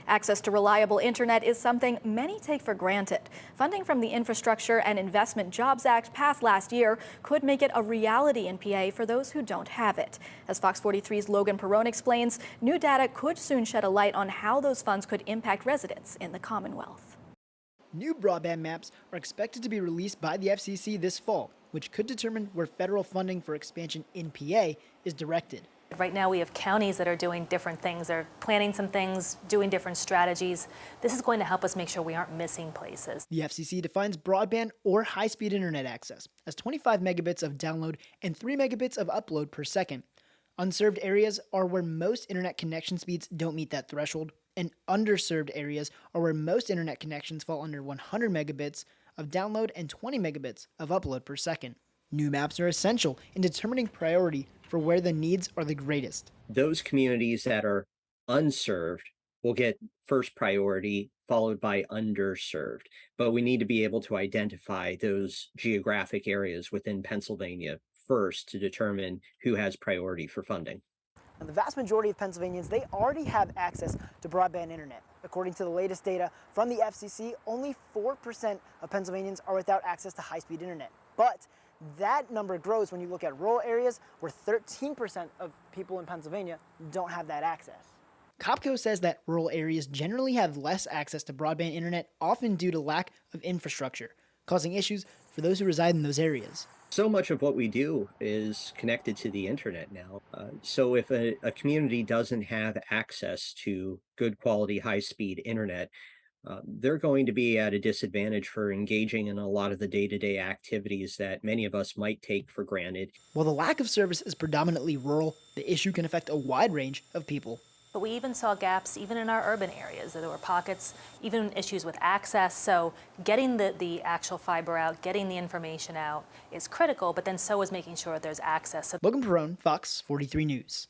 Access to reliable internet is something many take for granted. Funding from the Infrastructure and Investment Jobs Act passed last year could make it a reality in PA for those who don't have it. As Fox 43's Logan Perrone explains, new data could soon shed a light on how those funds could impact residents in the Commonwealth. New broadband maps are expected to be released by the FCC this fall, which could determine where federal funding for expansion in PA is directed. Right now we have counties that are doing different things. They're planning some things, doing different strategies. This is going to help us make sure we aren't missing places. The FCC defines broadband or high-speed internet access as 25 megabits of download and 3 megabits of upload per second. Unserved areas are where most internet connection speeds don't meet that threshold, and underserved areas are where most internet connections fall under 100 megabits of download and 20 megabits of upload per second. New maps are essential in determining priority for where the needs are the greatest. Those communities that are unserved will get first priority, followed by underserved. But we need to be able to identify those geographic areas within Pennsylvania first to determine who has priority for funding. Now, the vast majority of Pennsylvanians, they already have access to broadband internet. According to the latest data from the FCC, only 4% of Pennsylvanians are without access to high-speed internet. But that number grows when you look at rural areas where 13% of people in Pennsylvania don't have that access. COPCO says that rural areas generally have less access to broadband internet, often due to lack of infrastructure, causing issues for those who reside in those areas. So much of what we do is connected to the internet now. So if a community doesn't have access to good quality, high-speed internet, they're going to be at a disadvantage for engaging in a lot of the day-to-day activities that many of us might take for granted. While the lack of service is predominantly rural, the issue can affect a wide range of people. But we even saw gaps even in our urban areas. There were pockets, even issues with access. So getting the actual fiber out, getting the information out is critical, but then so is making sure there's access. Logan Perrone, Fox 43 News.